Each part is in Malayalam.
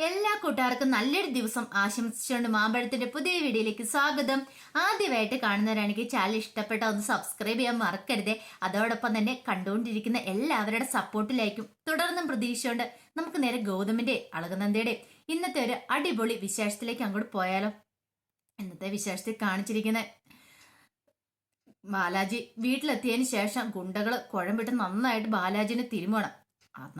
എല്ലാ കൂട്ടുകാർക്കും നല്ലൊരു ദിവസം ആശംസിച്ചുകൊണ്ട് മാമ്പഴത്തിന്റെ പുതിയ വീഡിയോയിലേക്ക് സ്വാഗതം. ആദ്യമായിട്ട് കാണുന്നവരാണെങ്കിൽ ചാനൽ ഇഷ്ടപ്പെട്ട ഒന്ന് സബ്സ്ക്രൈബ് ചെയ്യാൻ മറക്കരുതേ. അതോടൊപ്പം തന്നെ കണ്ടുകൊണ്ടിരിക്കുന്ന എല്ലാവരുടെ സപ്പോർട്ടിലായിരിക്കും തുടർന്നും പ്രതീക്ഷിച്ചുകൊണ്ട് നമുക്ക് നേരെ ഗൗതമിന്റെ അളകനന്ദയുടെ ഇന്നത്തെ ഒരു അടിപൊളി വിശേഷത്തിലേക്ക് അങ്ങോട്ട് പോയാലോ. ഇന്നത്തെ വിശേഷത്തിൽ കാണിച്ചിരിക്കുന്ന ബാലാജി വീട്ടിലെത്തിയതിന് ശേഷം ഗുണ്ടകള് കുഴമ്പിട്ട് നന്നായിട്ട് ബാലാജിനെ തിരുമണം.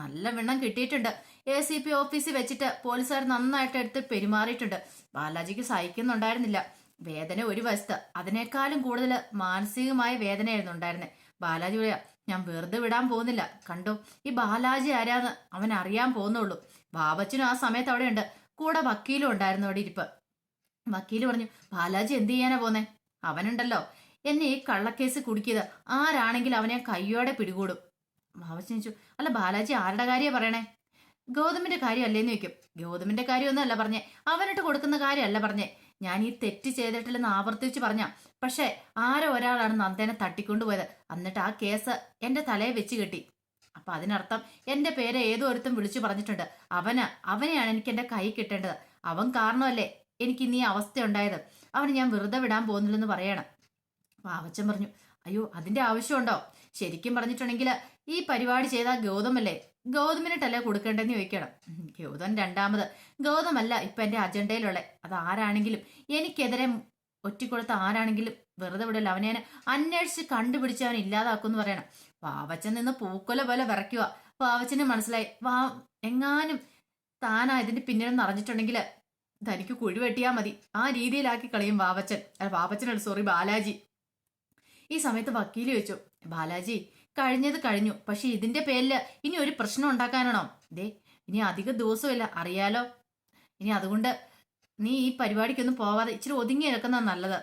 നല്ല വെണ്ണം കിട്ടിയിട്ടുണ്ട്. ACP ഓഫീസിൽ വെച്ചിട്ട് പോലീസുകാർ നന്നായിട്ട് എടുത്ത് പെരുമാറിയിട്ടുണ്ട്. ബാലാജിക്ക് സഹിക്കുന്നുണ്ടായിരുന്നില്ല. വേദന ഒരു വശത്ത്, അതിനേക്കാളും കൂടുതൽ മാനസികമായ വേദനയായിരുന്നു ഉണ്ടായിരുന്നത്. ബാലാജി പറയാ, ഞാൻ വെറുതെ വിടാൻ പോകുന്നില്ല. കണ്ടോ, ഈ ബാലാജി ആരാന്ന് അവൻ അറിയാൻ പോകുന്നുള്ളൂ. ബാബച്ചനും ആ സമയത്ത് അവിടെ ഉണ്ട്. കൂടെ വക്കീലും ഉണ്ടായിരുന്നു അവിടെ ഇരിപ്പ്. വക്കീല് പറഞ്ഞു, ബാലാജി എന്ത് ചെയ്യാനാ പോന്നെ? അവനുണ്ടല്ലോ എന്നെ ഈ കള്ളക്കേസ് കുടുക്കിയത് ആരാണെങ്കിലും അവനെ കയ്യോടെ പിടികൂടും. ബാബച്ചൻ ചോദിച്ചു, അല്ല ബാലാജി ആരുടെ കാര്യമാണ് പറയണേ? ഗൗതമിന്റെ കാര്യം അല്ലേന്ന് ചോദിക്കും. ഗൗതമിന്റെ കാര്യമൊന്നും അല്ല പറഞ്ഞേ, അവനിട്ട് കൊടുക്കുന്ന കാര്യമല്ല പറഞ്ഞേ. ഞാൻ ഈ തെറ്റ് ചെയ്തിട്ടില്ലെന്ന് ആവർത്തിച്ച് പറഞ്ഞ, പക്ഷെ ആരോ ഒരാളാണ് നന്ദേനെ തട്ടിക്കൊണ്ടുപോയത്. എന്നിട്ട് ആ കേസ് എന്റെ തലയെ വെച്ച് കെട്ടി. അപ്പൊ അതിനർത്ഥം എന്റെ പേര് ഏതോ ഒരുത്തും വിളിച്ചു പറഞ്ഞിട്ടുണ്ട്. അവനെയാണ് എനിക്ക് എന്റെ കൈ കിട്ടേണ്ടത്. അവൻ കാരണമല്ലേ എനിക്ക് ഇനി അവസ്ഥ ഉണ്ടായത്. അവന് ഞാൻ വെറുതെ വിടാൻ പോകുന്നില്ലെന്ന് പറയണം. പാവച്ചൻ പറഞ്ഞു, അയ്യോ അതിന്റെ ആവശ്യമുണ്ടോ? ശരിക്കും പറഞ്ഞിട്ടുണ്ടെങ്കിൽ ഈ പരിപാടി ചെയ്താൽ ഗൗതമല്ലേ, ഗൗതമിനിട്ടല്ലേ കൊടുക്കേണ്ടെന്ന് ചോദിക്കണം. ഗൗതം രണ്ടാമത്, ഗൗതമല്ല ഇപ്പൊ എന്റെ അജണ്ടയിലുള്ള, അത് ആരാണെങ്കിലും എനിക്കെതിരെ ഒറ്റിക്കൊടുത്ത ആരാണെങ്കിലും വെറുതെ വിടല്ല. അവനെ അന്വേഷിച്ച് കണ്ടുപിടിച്ച് അവൻ ഇല്ലാതാക്കുമെന്ന് പറയണം. പാവച്ചൻ നിന്ന് പൂക്കൊല പോലെ വിറയ്ക്കുക. പാവച്ചന് മനസ്സിലായി, എങ്ങാനും താനാ ഇതിന്റെ പിന്നിലെന്ന് അറിഞ്ഞിട്ടുണ്ടെങ്കിൽ തനിക്ക് കുഴി വെട്ടിയാൽ മതി. ആ രീതിയിലാക്കി കളയും പാവച്ചൻ. അല്ല പാവച്ചനല്ല, സോറി, ബാലാജി. ഈ സമയത്ത് വക്കീല് ചോദിച്ചു, ബാലാജി കഴിഞ്ഞത് കഴിഞ്ഞു, പക്ഷെ ഇതിന്റെ പേരിൽ ഇനി ഒരു പ്രശ്നം ഉണ്ടാക്കാനാണോ? ദേ ഇനി അധിക ദിവസമില്ല, അറിയാലോ. ഇനി അതുകൊണ്ട് നീ ഈ പരിപാടിക്കൊന്നും പോവാതെ ഇച്ചിരി ഒതുങ്ങി എടുക്കുന്ന നല്ലത്.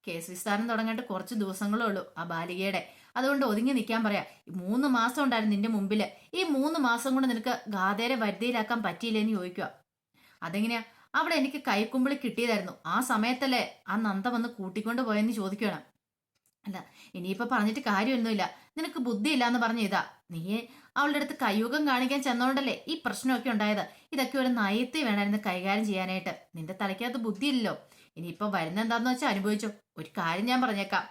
കേസ് വിസ്താരം തുടങ്ങിയിട്ട് കുറച്ച് ദിവസങ്ങളേ ഉള്ളൂ ആ ബാലികയുടെ. അതുകൊണ്ട് ഒതുങ്ങി നിൽക്കാൻ പറയാ. 3 മാസം ഉണ്ടായിരുന്നു നിന്റെ മുമ്പില്. ഈ 3 മാസം കൊണ്ട് നിനക്ക് ഗാഥേരെ വരുതിയിലാക്കാൻ പറ്റിയില്ലെന്ന് ചോദിക്കുക. അതെങ്ങനെയാ? അവിടെ എനിക്ക് കൈക്കുമ്പിളി കിട്ടിയതായിരുന്നു. ആ സമയത്തല്ലേ ആ നന്ദ വന്ന് കൂട്ടിക്കൊണ്ട് പോയെന്ന് ചോദിക്കണം. അല്ല ഇനിയിപ്പൊ പറഞ്ഞിട്ട് കാര്യമൊന്നുമില്ല, നിനക്ക് ബുദ്ധിയില്ല എന്ന് പറഞ്ഞ ഇതാ. നീ അവളുടെ അടുത്ത് കയ്യൂകം കാണിക്കാൻ ചെന്നോണ്ടല്ലേ ഈ പ്രശ്നമൊക്കെ ഉണ്ടായത്. ഇതൊക്കെ ഒരു നയത്തിൽ വേണമായിരുന്നു കൈകാര്യം ചെയ്യാനായിട്ട്. നിന്റെ തലയ്ക്കകത്ത് ബുദ്ധിയില്ലല്ലോ. ഇനിയിപ്പൊ വരുന്ന എന്താന്ന് വെച്ചാൽ അനുഭവിച്ചോ. ഒരു കാര്യം ഞാൻ പറഞ്ഞേക്കാം,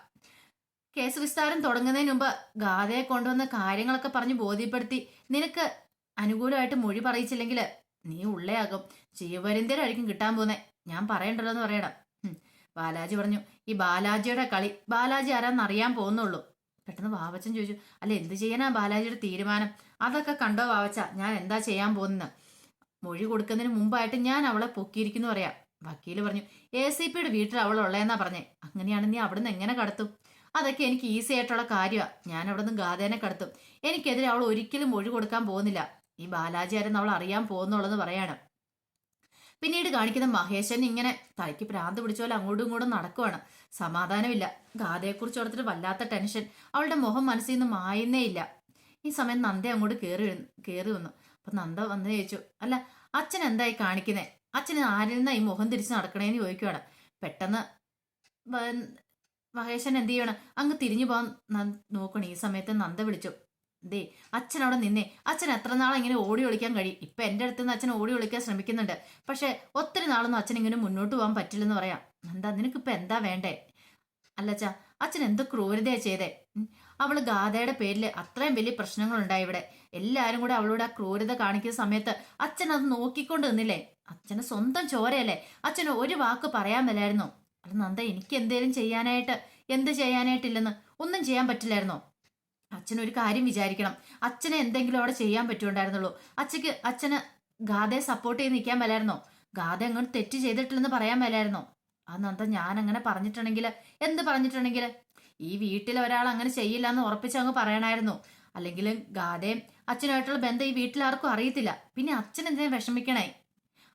കേസ് വിസ്താരം തുടങ്ങുന്നതിന് മുമ്പ് ഗാഥയെ കൊണ്ടുവന്ന കാര്യങ്ങളൊക്കെ പറഞ്ഞ് ബോധ്യപ്പെടുത്തി നിനക്ക് അനുകൂലമായിട്ട് മൊഴി പറയിച്ചില്ലെങ്കിൽ നീ ഉള്ളയാകും. ജീവപര്യന്തരായിരിക്കും കിട്ടാൻ പോന്നെ. ഞാൻ പറയണ്ടല്ലോ എന്ന് പറയണം. ബാലാജി പറഞ്ഞു, ഈ ബാലാജിയുടെ കളി ബാലാജി ആരാന്ന് അറിയാൻ പോകുന്നുള്ളൂ. പെട്ടെന്ന് വാവച്ചൻ ചോദിച്ചു, അല്ല എന്ത് ചെയ്യാനാ ബാലാജിയുടെ തീരുമാനം? അതൊക്കെ കണ്ടോ വാവച്ച, ഞാൻ എന്താ ചെയ്യാൻ പോകുന്നത്? മൊഴി കൊടുക്കുന്നതിന് മുമ്പായിട്ട് ഞാൻ അവളെ പൊക്കിയിരിക്കുന്നു പറയാം. വക്കീല് പറഞ്ഞു, ACPയുടെ വീട്ടിൽ അവൾ ഉള്ളതെന്നാ പറഞ്ഞേ. അങ്ങനെയാണ് നീ അവിടുന്ന് എങ്ങനെ കടത്തും? അതൊക്കെ എനിക്ക് ഈസി ആയിട്ടുള്ള കാര്യമാണ്. ഞാൻ അവിടെ നിന്ന് ഗാഥേനെ കടത്തും. എനിക്കെതിരെ അവൾ ഒരിക്കലും മൊഴി കൊടുക്കാൻ പോകുന്നില്ല. ഈ ബാലാജി ആരെന്ന് അവൾ അറിയാൻ പോകുന്നുള്ളെന്ന് പറയാണ്. പിന്നീട് കാണിക്കുന്ന മഹേശൻ ഇങ്ങനെ തലയ്ക്ക് ഭ്രാന്ത് പിടിച്ച പോലെ അങ്ങോട്ടും ഇങ്ങോട്ടും നടക്കുവാണ്. സമാധാനമില്ല. ഗാഥയെക്കുറിച്ച് ഓർത്തിട്ട് വല്ലാത്ത ടെൻഷൻ. അവളുടെ മുഖം മനസ്സിൽ നിന്ന് മായുന്നേ ഇല്ല. ഈ സമയം നന്ദ അങ്ങോട്ട് കയറി വന്നു. അപ്പൊ നന്ദ വന്ന് ചോദിച്ചു, അല്ല അച്ഛൻ എന്തായി കാണിക്കുന്നേ? അച്ഛന് ആരിൽ നിന്നാ ഈ മുഖം തിരിച്ച് നടക്കണേന്ന് ചോദിക്കുവാണ്. പെട്ടെന്ന് മഹേശൻ എന്ത് ചെയ്യണം, അങ്ങ് തിരിഞ്ഞു പോകാൻ നോക്കണം. ഈ സമയത്ത് നന്ദ വിളിച്ചു, ദേ അച്ഛൻ അവിടെ നിന്നേ. അച്ഛൻ എത്ര നാളെ ഇങ്ങനെ ഓടി ഒളിക്കാൻ കഴിയും? ഇപ്പൊ എന്റെ അടുത്ത് നിന്ന് അച്ഛൻ ഓടി ഒളിക്കാൻ ശ്രമിക്കുന്നുണ്ട്. പക്ഷെ ഒത്തിരി നാളൊന്നും അച്ഛൻ ഇങ്ങനെ മുന്നോട്ട് പോകാൻ പറ്റില്ലെന്ന് പറയാം. എന്താ നിനക്കിപ്പൊ എന്താ വേണ്ടേ? അല്ലച്ചാ, അച്ഛൻ എന്ത് ക്രൂരതയാ ചെയ്തേ? അവള് ഗാഥയുടെ പേരിൽ അത്രയും വലിയ പ്രശ്നങ്ങൾ ഉണ്ടായി ഇവിടെ. എല്ലാരും കൂടെ അവളോട് ആ ക്രൂരത കാണിക്കുന്ന സമയത്ത് അച്ഛൻ അത് നോക്കിക്കൊണ്ട് നിന്നില്ലേ? അച്ഛന് സ്വന്തം ചോരയല്ലേ? അച്ഛന് ഒരു വാക്ക് പറയാൻ മേലായിരുന്നോ? അത് നന്ദ, എനിക്ക് എന്തേലും ചെയ്യാനായിട്ട് എന്ത് ചെയ്യാനായിട്ടില്ലെന്ന് ഒന്നും ചെയ്യാൻ പറ്റില്ലായിരുന്നോ? അച്ഛനൊരു കാര്യം വിചാരിക്കണം. അച്ഛനെ എന്തെങ്കിലും അവിടെ ചെയ്യാൻ പറ്റുണ്ടായിരുന്നുള്ളൂ. അച്ഛന് ഗാഥയെ സപ്പോർട്ട് ചെയ്ത് നിൽക്കാൻ മേലായിരുന്നോ? ഗാഥ അങ്ങനെ തെറ്റ് ചെയ്തിട്ടില്ലെന്ന് പറയാൻ മേലായിരുന്നോ? ആ നന്ദ, ഞാൻ അങ്ങനെ പറഞ്ഞിട്ടുണ്ടെങ്കിൽ എന്ത് പറഞ്ഞിട്ടുണ്ടെങ്കിൽ ഈ വീട്ടിൽ ഒരാൾ അങ്ങനെ ചെയ്യില്ല എന്ന് ഉറപ്പിച്ച് അങ്ങ് പറയണായിരുന്നു. അല്ലെങ്കിൽ ഗാഥയും അച്ഛനുമായിട്ടുള്ള ബന്ധം ഈ വീട്ടിലാർക്കും അറിയത്തില്ല. പിന്നെ അച്ഛൻ എന്തിനാ വിഷമിക്കണേ?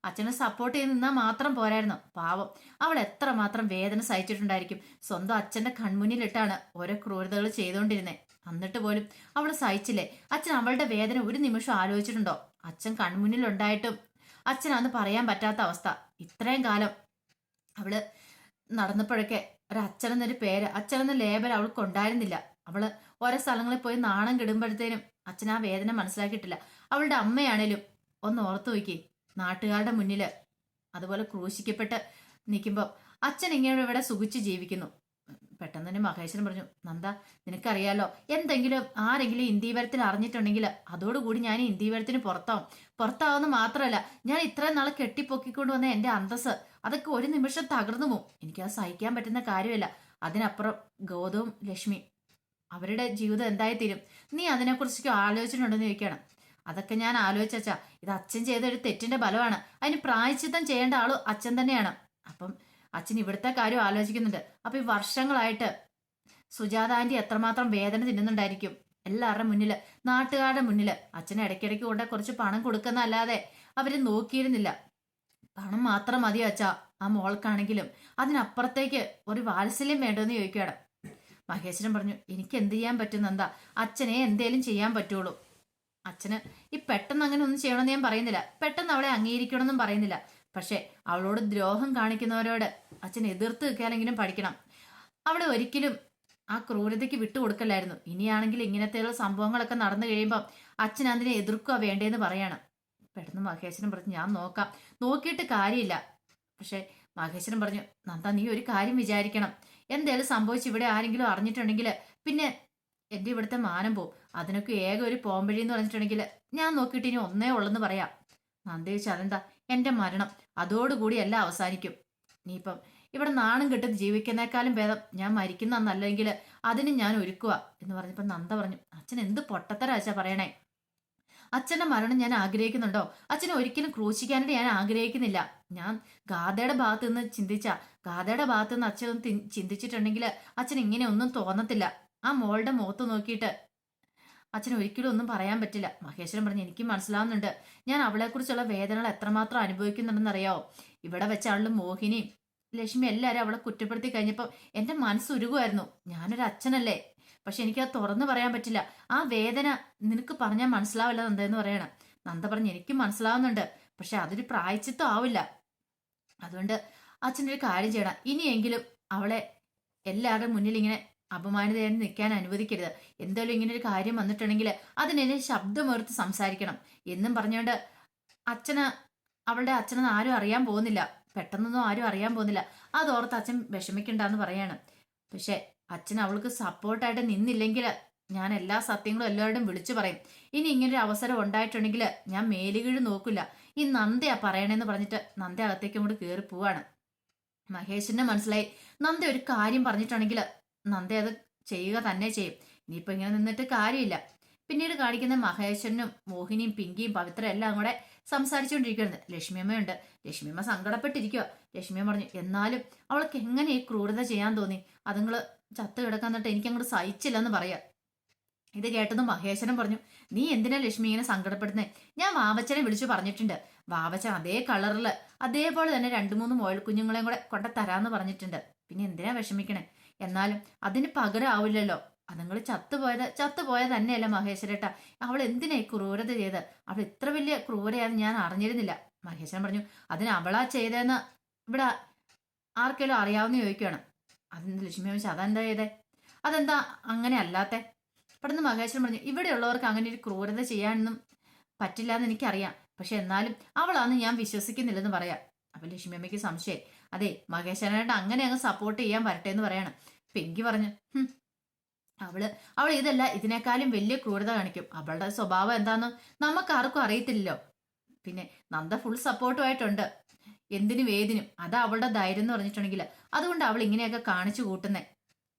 അച്ഛനെ സപ്പോർട്ട് ചെയ്ത് നിന്നാൽ മാത്രം പോരായിരുന്നു. പാവം, അവൾ എത്രമാത്രം വേദന സഹിച്ചിട്ടുണ്ടായിരിക്കും. സ്വന്തം അച്ഛന്റെ കൺമുന്നിലിട്ടാണ് ഓരോ ക്രൂരതകൾ ചെയ്തുകൊണ്ടിരുന്നേ. എന്നിട്ട് പോലും അവൾ സഹിച്ചില്ലേ? അച്ഛൻ അവളുടെ വേദന ഒരു നിമിഷം ആലോചിച്ചിട്ടുണ്ടോ? അച്ഛൻ കൺമുന്നിലുണ്ടായിട്ടും അച്ഛനാന്ന് പറയാൻ പറ്റാത്ത അവസ്ഥ. ഇത്രയും കാലം അവള് നടന്നപ്പോഴൊക്കെ ഒരച്ഛനെന്നൊരു പേര്, അച്ഛനെന്ന ലേബൽ അവൾക്ക് ഉണ്ടായിരുന്നില്ല. അവള് ഓരോ സ്ഥലങ്ങളിൽ പോയി നാണം കെടുമ്പോഴത്തേനും അച്ഛൻ ആ വേദന മനസ്സിലാക്കിയിട്ടില്ല. അവളുടെ അമ്മയാണേലും ഒന്ന് ഓർത്തു നോക്കി, നാട്ടുകാരുടെ മുന്നില് അതുപോലെ ക്രൂശിക്കപ്പെട്ട് നിൽക്കുമ്പോൾ അച്ഛൻ ഇങ്ങനെ ഇവിടെ സുഖിച്ച് ജീവിക്കുന്നു. പെട്ടെന്ന് തന്നെ മഹേശ്വരൻ പറഞ്ഞു, നന്ദ നിനക്കറിയാലോ, എന്തെങ്കിലും ആരെങ്കിലും ഇന്ദീവരത്തിൽ അറിഞ്ഞിട്ടുണ്ടെങ്കിൽ അതോടുകൂടി ഞാൻ ഇന്ദീവരത്തിന് പുറത്താവുന്ന മാത്രമല്ല, ഞാൻ ഇത്രയും നാളെ കെട്ടിപ്പൊക്കിക്കൊണ്ട് വന്ന എന്റെ അന്തസ് അതൊക്കെ ഒരു നിമിഷം തകർന്നു പോവും. എനിക്കത് സഹിക്കാൻ പറ്റുന്ന കാര്യമല്ല. അതിനപ്പുറം ഗൗതവും ലക്ഷ്മി അവരുടെ ജീവിതം എന്തായി തീരും? നീ അതിനെക്കുറിച്ചൊക്കെ ആലോചിച്ചിട്ടുണ്ടെന്ന് ചോദിക്കണം. അതൊക്കെ ഞാൻ ആലോചിച്ചാ, ഇത് അച്ഛൻ ചെയ്ത ഒരു തെറ്റിന്റെ ഫലമാണ്. അതിന് പ്രായശ്ചിത്തം ചെയ്യേണ്ട ആളും അച്ഛൻ തന്നെയാണ്. അപ്പം അച്ഛൻ ഇവിടുത്തെ കാര്യം ആലോചിക്കുന്നുണ്ട്. അപ്പൊ ഈ വർഷങ്ങളായിട്ട് സുജാത ആന്റി എത്രമാത്രം വേദന തിന്നുന്നുണ്ടായിരിക്കും എല്ലാവരുടെ മുന്നില്, നാട്ടുകാരുടെ മുന്നില്. അച്ഛന് ഇടയ്ക്കിടയ്ക്ക് കൊണ്ട് കുറച്ച് പണം കൊടുക്കുന്നല്ലാതെ അവര് നോക്കിയിരുന്നില്ല. പണം മാത്രം മതിയോ അച്ഛാ ആ മോൾക്കാണെങ്കിലും? അതിനപ്പുറത്തേക്ക് ഒരു വാത്സല്യം വേണ്ടെന്ന് ചോദിക്കുകയാണ്. മഹേശ്വരൻ പറഞ്ഞു, എനിക്ക് എന്ത് ചെയ്യാൻ പറ്റുന്നെന്താ, അച്ഛനെ എന്തേലും ചെയ്യാൻ പറ്റുള്ളൂ. അച്ഛന് ഈ പെട്ടെന്ന് അങ്ങനെ ഒന്നും ചെയ്യണമെന്ന് ഞാൻ പറയുന്നില്ല, പെട്ടെന്ന് അവളെ അംഗീകരിക്കണമെന്നും പറയുന്നില്ല. പക്ഷെ അവളോട് ദ്രോഹം കാണിക്കുന്നവരോട് അച്ഛൻ എതിർത്ത് നിൽക്കാനെങ്കിലും പഠിക്കണം. അവളെ ഒരിക്കലും ആ ക്രൂരതയ്ക്ക് വിട്ടുകൊടുക്കലായിരുന്നു. ഇനിയാണെങ്കിൽ ഇങ്ങനത്തെയുള്ള സംഭവങ്ങളൊക്കെ നടന്നു കഴിയുമ്പം അച്ഛൻ അതിനെ എതിർക്കുക വേണ്ടേന്ന് പറയാണ്. പെട്ടെന്ന് മഹേശ്വരൻ പറഞ്ഞു, ഞാൻ നോക്കാം, നോക്കിയിട്ട് കാര്യമില്ല. പക്ഷെ മഹേശ്വരൻ പറഞ്ഞു, നന്ദ നീ ഒരു കാര്യം വിചാരിക്കണം, എന്തേലും സംഭവിച്ച് ഇവിടെ ആരെങ്കിലും അറിഞ്ഞിട്ടുണ്ടെങ്കിൽ പിന്നെ എന്റെ ഇവിടുത്തെ മാനം പോവും. അതിനൊക്കെ ഏക ഒരു പോംവഴി എന്ന് പറഞ്ഞിട്ടുണ്ടെങ്കിൽ ഞാൻ നോക്കിയിട്ട് ഇനി ഒന്നേ ഉള്ളെന്ന് പറയാം. നന്ദ ചോദിച്ചു, അതെന്താ? എന്റെ മരണം, അതോടുകൂടി എല്ലാം അവസാനിക്കും. ഇനിയിപ്പം ഇവിടെ നാണം കെട്ട് ജീവിക്കുന്നേക്കാളും ഭേദം ഞാൻ മരിക്കുന്നന്നല്ലെങ്കിൽ അതിന് ഞാൻ ഒരുക്കുക എന്ന് പറഞ്ഞപ്പോ നന്ദ പറഞ്ഞു, അച്ഛൻ എന്ത് പൊട്ടത്തരാച്ചാ പറയണേ? അച്ഛന്റെ മരണം ഞാൻ ആഗ്രഹിക്കുന്നുണ്ടോ? അച്ഛനെ ഒരിക്കലും ക്രൂശിക്കാനായിട്ട് ഞാൻ ആഗ്രഹിക്കുന്നില്ല. ഞാൻ ഗാഥയുടെ ഭാഗത്ത് നിന്ന് ഗാഥയുടെ ഭാഗത്ത് നിന്ന് അച്ഛൻ ചിന്തിച്ചിട്ടുണ്ടെങ്കിൽ അച്ഛൻ ഇങ്ങനെ ഒന്നും തോന്നത്തില്ല. ആ മോളുടെ മുഖത്ത് നോക്കിയിട്ട് അച്ഛൻ ഒരിക്കലും ഒന്നും പറയാൻ പറ്റില്ല. മഹേശ്വരൻ പറഞ്ഞു, എനിക്ക് മനസ്സിലാവുന്നുണ്ട്, ഞാൻ അവളെക്കുറിച്ചുള്ള വേദനകൾ എത്രമാത്രം അനുഭവിക്കുന്നുണ്ടെന്ന് അറിയാവോ? ഇവിടെ വെച്ചാളും മോഹിനിയും ലക്ഷ്മി എല്ലാവരും അവളെ കുറ്റപ്പെടുത്തി കഴിഞ്ഞപ്പോൾ എന്റെ മനസ്സുരുകുമായിരുന്നു. ഞാനൊരു അച്ഛനല്ലേ, പക്ഷെ എനിക്കത് തുറന്നു പറയാൻ പറ്റില്ല. ആ വേദന നിനക്ക് പറഞ്ഞാൽ മനസ്സിലാവില്ല നന്ദ എന്ന് പറയണം. നന്ദ പറഞ്ഞു, എനിക്കും മനസ്സിലാവുന്നുണ്ട്, പക്ഷെ അതൊരു പ്രായച്ചിത്തം ആവില്ല. അതുകൊണ്ട് അച്ഛൻ്റെ ഒരു കാര്യം ചെയ്യണം, ഇനിയെങ്കിലും അവളെ എല്ലാവരുടെ മുന്നിൽ ഇങ്ങനെ അപമാനിതയായി നിൽക്കാൻ അനുവദിക്കരുത്. എന്തായാലും ഇങ്ങനെ ഒരു കാര്യം വന്നിട്ടുണ്ടെങ്കിൽ അതിനെന്നെ ശബ്ദമുയർത്തി സംസാരിക്കണം എന്നും പറഞ്ഞുകൊണ്ട് അവളുടെ അച്ഛനെന്ന് ആരും അറിയാൻ പോകുന്നില്ല, പെട്ടെന്നൊന്നും ആരും അറിയാൻ പോകുന്നില്ല. അതോർത്ത് അച്ഛൻ വിഷമിക്കണ്ടെന്ന് പറയാണ്. പക്ഷെ അച്ഛൻ അവൾക്ക് സപ്പോർട്ടായിട്ട് നിന്നില്ലെങ്കിൽ ഞാൻ എല്ലാ സത്യങ്ങളും എല്ലാവരുടെയും വിളിച്ചു പറയും. ഇനി ഇങ്ങനൊരു അവസരം ഉണ്ടായിട്ടുണ്ടെങ്കിൽ ഞാൻ മേലുകീഴ് നോക്കില്ല. ഈ നന്ദയാ പറയണേന്ന് പറഞ്ഞിട്ട് നന്ദ അകത്തേക്കും കൂടി കയറി പോവാണ്. മഹേഷിന്റെ മനസ്സിലായി, നന്ദ ഒരു കാര്യം പറഞ്ഞിട്ടുണ്ടെങ്കിൽ നന്ദ അത് ചെയ്യുക തന്നെ ചെയ്യും. ഇനിയിപ്പോ ഇങ്ങനെ നിന്നിട്ട് കാര്യമില്ല. പിന്നീട് കാണിക്കുന്ന മഹേശ്വരനും മോഹിനിയും പിങ്കിയും പവിത്ര എല്ലാം കൂടെ സംസാരിച്ചുകൊണ്ടിരിക്കുന്നത്. ലക്ഷ്മിയമ്മയുണ്ട്. ലക്ഷ്മിയമ്മ സങ്കടപ്പെട്ടിരിക്കുക. ലക്ഷ്മിയമ്മ പറഞ്ഞു, എന്നാലും അവൾക്ക് എങ്ങനെ ഈ ക്രൂരത ചെയ്യാൻ തോന്നി? അതുങ്ങള് ചത്ത് കിടക്കാൻ തൊട്ട് എനിക്കങ്ങോട്ട് സഹിച്ചില്ലെന്ന് പറയാ. ഇത് കേട്ടതും മഹേശ്വരൻ പറഞ്ഞു, നീ എന്തിനാ ലക്ഷ്മി ഇങ്ങനെ സങ്കടപ്പെടുന്നേ? ഞാൻ വാവച്ചനെ വിളിച്ചു പറഞ്ഞിട്ടുണ്ട്. വാവച്ചൻ അതേ കളറില് അതേപോലെ തന്നെ 2-3 മോൾ കുഞ്ഞുങ്ങളെയും കൂടെ കൊണ്ട് തരാന്ന് പറഞ്ഞിട്ടുണ്ട്. പിന്നെ എന്തിനാ വിഷമിക്കണേ? എന്നാലും അതിന് പകരം ആവില്ലല്ലോ. അതുങ്ങൾ ചത്തുപോയ തന്നെയല്ല മഹേശ്വരേട്ടാ. അവൾ എന്തിനാ ഈ ക്രൂരത ചെയ്ത്? അവൾ ഇത്ര വലിയ ക്രൂരയാന്ന് ഞാൻ അറിഞ്ഞിരുന്നില്ല. മഹേശ്വരൻ പറഞ്ഞു, അതിന് അവളാ ചെയ്തതെന്ന് ഇവിടെ ആർക്കെങ്കിലും അറിയാവുന്ന ചോദിക്കുകയാണ്. അതെന്ത് ലക്ഷ്മി ചോദിച്ചു, അതെന്താ ചെയ്തേ? അതെന്താ അങ്ങനെ അല്ലാത്തെ? പെട്ടെന്ന് മഹേശ്വരൻ പറഞ്ഞു, ഇവിടെയുള്ളവർക്ക് അങ്ങനെ ഒരു ക്രൂരത ചെയ്യാനൊന്നും പറ്റില്ല എന്ന് എനിക്കറിയാം, പക്ഷെ എന്നാലും അവളാന്ന് ഞാൻ വിശ്വസിക്കുന്നില്ലെന്ന് പറയാം. അപ്പൊ ലക്ഷ്മിയമ്മയ്ക്ക് സംശയം, അതെ മഹേശ്വരനായിട്ട് അങ്ങനെ അങ്ങ് സപ്പോർട്ട് ചെയ്യാൻ വരട്ടെ എന്ന് പറയാണ്. പിങ്കി പറഞ്ഞു, അവൾ ഇതല്ല ഇതിനേക്കാളും വലിയ ക്രൂരത കാണിക്കും. അവളുടെ സ്വഭാവം എന്താന്ന് നമുക്കാർക്കും അറിയത്തില്ലല്ലോ. പിന്നെ നന്ദ ഫുൾ സപ്പോർട്ടുമായിട്ടുണ്ട് എന്തിനും ഏതിനും. അതാ അവളുടെ ധൈര്യം എന്ന് പറഞ്ഞിട്ടുണ്ടെങ്കിൽ അതുകൊണ്ട് അവൾ ഇങ്ങനെയൊക്കെ കാണിച്ചു കൂട്ടുന്നേ.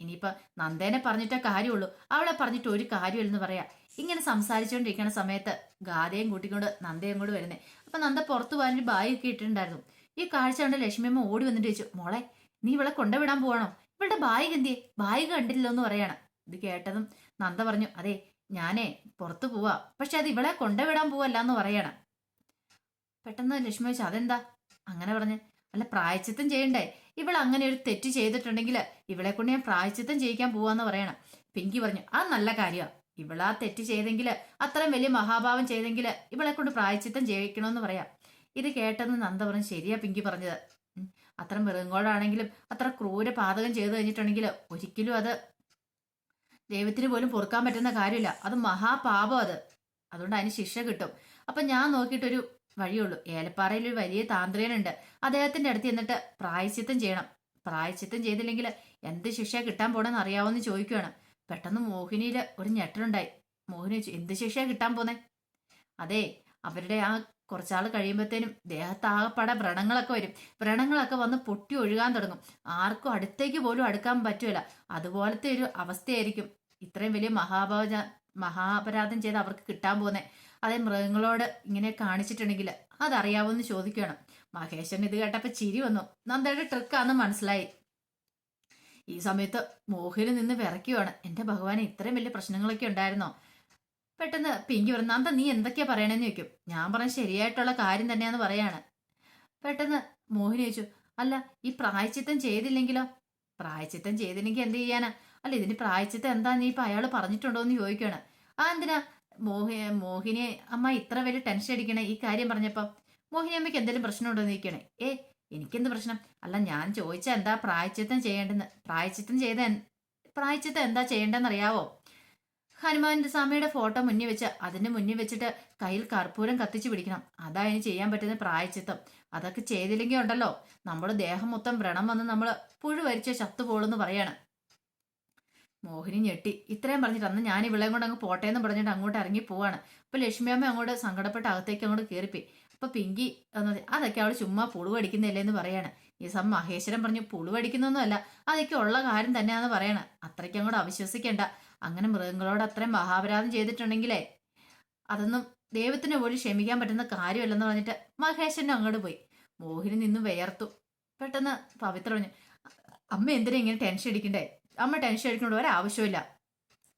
ഇനിയിപ്പൊ നന്ദേനെ പറഞ്ഞിട്ടേ കാര്യമുള്ളൂ, അവളെ പറഞ്ഞിട്ട് ഒരു കാര്യമില്ലെന്ന് പറയാ. ഇങ്ങനെ സംസാരിച്ചുകൊണ്ടിരിക്കുന്ന സമയത്ത് ഗാഥയും കൂട്ടിക്കൊണ്ട് നന്ദയും കൂടെ വരുന്നേ. അപ്പൊ നന്ദ പുറത്തു പോകാനൊരു ബാഗ് ഒക്കെ ഇട്ടിട്ടുണ്ടായിരുന്നു. ഈ കാഴ്ച കണ്ട് ലക്ഷ്മിയമ്മ ഓടി വന്നിട്ട് ചോദിച്ചു, മോളെ നീ ഇവളെ കൊണ്ടുവിടാൻ പോവാണോ? ഇവളുടെ ബാഗ് എന്തിയെ? ബാഗ് കണ്ടില്ലല്ലോ എന്ന് പറയാണ്. ഇത് കേട്ടതും നന്ദ പറഞ്ഞു, അതെ ഞാനേ പുറത്തു പോവാ, പക്ഷെ അത് ഇവളെ കൊണ്ടുവിടാൻ പോവല്ല എന്ന് പറയണം. പെട്ടെന്ന് ലക്ഷ്മി ചോദിച്ചു, അതെന്താ അങ്ങനെ പറഞ്ഞ്? അല്ല പ്രായച്ചിത്തം ചെയ്യണ്ടേ? ഇവൾ അങ്ങനെ ഒരു തെറ്റ് ചെയ്തിട്ടുണ്ടെങ്കിൽ ഇവളെ കൊണ്ട് ഞാൻ പ്രായച്ചിത്തം ചെയ്യിക്കാൻ പോവാന്ന് പറയണം. പിങ്കി പറഞ്ഞു, അത് നല്ല കാര്യമാണ്. ഇവളാ തെറ്റ് ചെയ്തെങ്കിൽ, അത്രയും വലിയ മഹാഭാവം ചെയ്തെങ്കിൽ ഇവളെ കൊണ്ട് പ്രായച്ചിത്തം ചെയ്യിക്കണമെന്ന് പറയാം. ഇത് കേട്ടെന്ന് നന്ദ പറഞ്ഞു, ശരിയാ പിങ്കി പറഞ്ഞത്. അത്ര മൃഗങ്ങളോടാണെങ്കിലും അത്ര ക്രൂര പാതകം ചെയ്തു കഴിഞ്ഞിട്ടുണ്ടെങ്കിൽ ഒരിക്കലും അത് ദൈവത്തിന് പോലും പൊറുക്കാൻ പറ്റുന്ന കാര്യമില്ല. അത് മഹാപാപം അത്. അതുകൊണ്ട് അതിന് ശിക്ഷ കിട്ടും. അപ്പൊ ഞാൻ നോക്കിയിട്ടൊരു വഴിയുള്ളൂ. ഏലപ്പാറയിൽ ഒരു വലിയ താന്ത്രികനുണ്ട്. അദ്ദേഹത്തിന്റെ അടുത്ത് എന്നിട്ട് പ്രായശ്ചിത്തം ചെയ്യണം. പ്രായശ്ചിത്തം ചെയ്തില്ലെങ്കിൽ എന്ത് ശിക്ഷ കിട്ടാൻ പോണെന്ന് അറിയാവോന്ന് ചോദിക്കുകയാണ്. പെട്ടെന്ന് മോഹിനിയില് ഒരു ഞെട്ടലുണ്ടായി. മോഹിനി ചോദിച്ചു, എന്ത് ശിക്ഷ കിട്ടാൻ പോന്നെ? അതെ, അവരുടെ ആ കുറച്ചാൾ കഴിയുമ്പോഴത്തേനും ദേഹത്താകപ്പാടെ വ്രണങ്ങളൊക്കെ വരും. വ്രണങ്ങളൊക്കെ വന്ന് പൊട്ടി ഒഴുകാൻ തുടങ്ങും. ആർക്കും അടുത്തേക്ക് പോലും അടുക്കാൻ പറ്റൂല. അതുപോലത്തെ ഒരു അവസ്ഥയായിരിക്കും ഇത്രയും വലിയ മഹാപരാധം ചെയ്ത് അവർക്ക് കിട്ടാൻ പോകുന്നത്. അതേ മൃഗങ്ങളോട് ഇങ്ങനെ കാണിച്ചിട്ടുണ്ടെങ്കിൽ അതറിയാവോന്ന് ചോദിക്കുകയാണ്. മഹേശ്വരൻ ഇത് കേട്ടപ്പോ ചിരി വന്നു. നന്ദയുടെ ട്രിക്കാന്ന് മനസ്സിലായി. ഈ സമയത്ത് മോഹിനിൽ നിന്ന് വിറയ്ക്കുവാണ്. എന്റെ ഭഗവാനെ, ഇത്രയും വലിയ പ്രശ്നങ്ങളൊക്കെ ഉണ്ടായിരുന്നോ? പെട്ടെന്ന് പിങ്കി പറഞ്ഞു, നന്ദ നീ എന്തൊക്കെയാ പറയണെന്ന് ചോദിക്കും. ഞാൻ പറഞ്ഞ ശരിയായിട്ടുള്ള കാര്യം തന്നെയാന്ന് പറയാണ്. പെട്ടെന്ന് മോഹിനി ചോദിച്ചു, അല്ല ഈ പ്രായച്ചിത്തം ചെയ്തില്ലെങ്കിലോ? പ്രായച്ചിത്തം ചെയ്തില്ലെങ്കിൽ എന്ത് ചെയ്യാനാ? അല്ല ഇതിന് പ്രായച്ചിത്തം എന്താ നീ ഇപ്പൊ അയാൾ പറഞ്ഞിട്ടുണ്ടോ എന്ന് ചോദിക്കുകയാണ്. ആ എന്തിനാ മോഹിനി അമ്മ ഇത്ര വലിയ ടെൻഷൻ അടിക്കണേ ഈ കാര്യം പറഞ്ഞപ്പോ? മോഹിനി അമ്മയ്ക്ക് എന്തെങ്കിലും പ്രശ്നമുണ്ടോ എന്ന് ചോദിക്കണേ. എനിക്കെന്ത് പ്രശ്നം? അല്ല ഞാൻ ചോദിച്ചാ എന്താ പ്രായച്ചിത്തം ചെയ്യേണ്ടെന്ന്. പ്രായച്ചിത്തം എന്താ ചെയ്യേണ്ടെന്ന് അറിയാവോ? ഹനുമാന്റെ സ്വാമിയുടെ ഫോട്ടോ മുന്നിൽ വെച്ച് അതിന്റെ മുന്നിൽ വെച്ചിട്ട് കയ്യിൽ കർപ്പൂരം കത്തിച്ചു പിടിക്കണം. അതാ ഇനി ചെയ്യാൻ പറ്റുന്ന പ്രായച്ചിത്തം. അതൊക്കെ ചെയ്തില്ലെങ്കിൽ ഉണ്ടല്ലോ നമ്മുടെ ദേഹം മൊത്തം വ്രണം വന്ന് നമ്മൾ പുഴുവരിച്ച ചത്തുപോളെന്ന് പറയാണ്. മോഹിനി ഞെട്ടി. ഇത്രയും പറഞ്ഞിട്ട് അന്ന് ഞാൻ ഇവളെയും കൊണ്ട് അങ്ങ് പോട്ടേന്ന് പറഞ്ഞിട്ട് അങ്ങോട്ട് ഇറങ്ങി പോവാണ്. അപ്പൊ ലക്ഷ്മിയമ്മ അങ്ങോട്ട് സങ്കടപ്പെട്ട് അകത്തേക്ക് അങ്ങോട്ട് കയറിപ്പോയി. അപ്പൊ പിങ്കി അതൊക്കെ അവൾ ചുമ്മാ പുളുവടിക്കുന്നില്ലേ എന്ന് പറയാണ്. ഈ സമയം മഹേശ്വരൻ പറഞ്ഞു, പുളുവടിക്കുന്നൊന്നുമല്ല, അതൊക്കെ ഉള്ള കാര്യം തന്നെയാന്ന് പറയണ. അത്രയ്ക്ക് അങ്ങോട്ട് അവിശ്വസിക്കണ്ട. അങ്ങനെ മൃഗങ്ങളോട് അത്രയും മഹാപരാധം ചെയ്തിട്ടുണ്ടെങ്കിലേ അതൊന്നും ദൈവത്തിന് പോലും ക്ഷമിക്കാൻ പറ്റുന്ന കാര്യമല്ലെന്ന് പറഞ്ഞിട്ട് മഹേശ്വരൻ അങ്ങോട്ട് പോയി. മോഹിനി നിന്ന് വിയർത്തു. പെട്ടെന്ന് പവിത്ര പറഞ്ഞു, അമ്മ എന്തിനാ ഇങ്ങനെ ടെൻഷൻ അടിക്കണ്ടേ? അമ്മ ടെൻഷൻ അടിക്കേണ്ട ഒരാവശ്യമില്ല,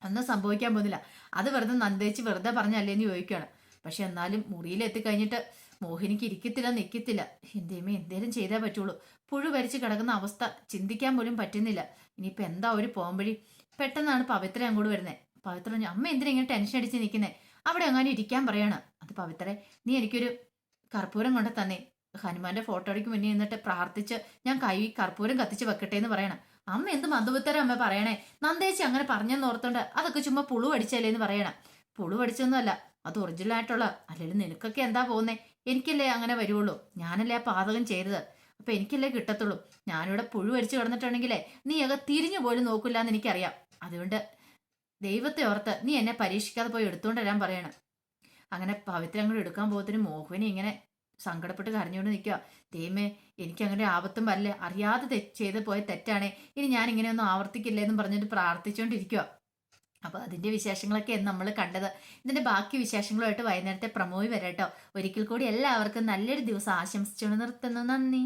ഒന്നും സംഭവിക്കാൻ പോകുന്നില്ല. അത് വെറുതെ നന്ദേച്ച് വെറുതെ പറഞ്ഞല്ലേന്ന് ചോദിക്കുകയാണ്. പക്ഷെ എന്നാലും മുറിയിൽ എത്തിക്കഴിഞ്ഞിട്ട് മോഹിനിക്ക് ഇരിക്കത്തില്ല, നിൽക്കത്തില്ല. എന്തേമേ എന്തേലും ചെയ്തേ പറ്റുള്ളൂ. പുഴു വരിച്ച് കിടക്കുന്ന അവസ്ഥ ചിന്തിക്കാൻ പോലും പറ്റുന്നില്ല. ഇനിയിപ്പോൾ എന്താ ഒരു പോംവഴി? പെട്ടെന്നാണ് പവിത്ര അങ്ങോട്ട് വരുന്നത്. പവിത്ര പറഞ്ഞു, അമ്മ എന്തിനാ ഇങ്ങനെ ടെൻഷൻ അടിച്ച് നിൽക്കുന്നേ? അവിടെ അങ്ങനെ ഇരിക്കാൻ പറയാണ്. അത് പവിത്രേ, നീ എനിക്കൊരു കർപ്പൂരം കൊണ്ട് തന്നെ ഹനുമാന്റെ ഫോട്ടോയ്ക്ക് മുന്നേ നിന്നിട്ട് പ്രാർത്ഥിച്ച് ഞാൻ കൈ കർപ്പൂരം കത്തിച്ച് വെക്കട്ടെ എന്ന് പറയണം. അമ്മ എന്ത് മധുപത്തരം അമ്മ പറയണേ? നന്ദേച്ചി അങ്ങനെ പറഞ്ഞെന്ന് ഓർത്തോണ്ട് അതൊക്കെ ചുമ്മാ പുളു അടിച്ചല്ലേ എന്ന് പറയണം. പുളു അടിച്ചൊന്നുമല്ല, അത് ഒറിജിനൽ ആയിട്ടുള്ള. അല്ലെങ്കിൽ നിനക്കൊക്കെ എന്താ പോകുന്നേ? എനിക്കല്ലേ അങ്ങനെ വരുള്ളൂ. ഞാനല്ലേ ആ പാതകം ചെയ്തത്. അപ്പൊ എനിക്കല്ലേ കിട്ടത്തുള്ളൂ. ഞാനിവിടെ പുഴു അടിച്ചു കിടന്നിട്ടുണ്ടെങ്കിലേ നീ ഒക്കെ തിരിഞ്ഞു പോലും നോക്കില്ല എന്ന് എനിക്കറിയാം. അതുകൊണ്ട് ദൈവത്തെ ഓർത്ത് നീ എന്നെ പരീക്ഷിക്കാതെ പോയി എടുത്തുകൊണ്ട് വരാൻ പറയണം. അങ്ങനെ പവിത്ര അങ്ങോട്ട് എടുക്കാൻ പോകുന്നതിന് മോഹിനി ഇങ്ങനെ സങ്കടപ്പെട്ട് കരഞ്ഞുകൊണ്ട് നിൽക്കുക. ദൈവമേ, എനിക്ക് അങ്ങനെ ആപത്തും വരല്ലേ, അറിയാതെ ചെയ്ത് പോയ തെറ്റാണേ, ഇനി ഞാൻ ഇങ്ങനെയൊന്നും ആവർത്തിക്കില്ലേ എന്ന് പറഞ്ഞിട്ട് പ്രാർത്ഥിച്ചുകൊണ്ടിരിക്കുക. അപ്പൊ അതിന്റെ വിശേഷങ്ങളൊക്കെ നമ്മൾ കണ്ടത്. ഇതിന്റെ ബാക്കി വിശേഷങ്ങളുമായിട്ട് വൈകുന്നേരത്തെ പ്രമോയി വരാട്ടോ. ഒരിക്കൽ കൂടി എല്ലാവർക്കും നല്ലൊരു ദിവസം ആശംസിച്ചുകൊണ്ട് നിർത്തുന്നു. നന്ദി.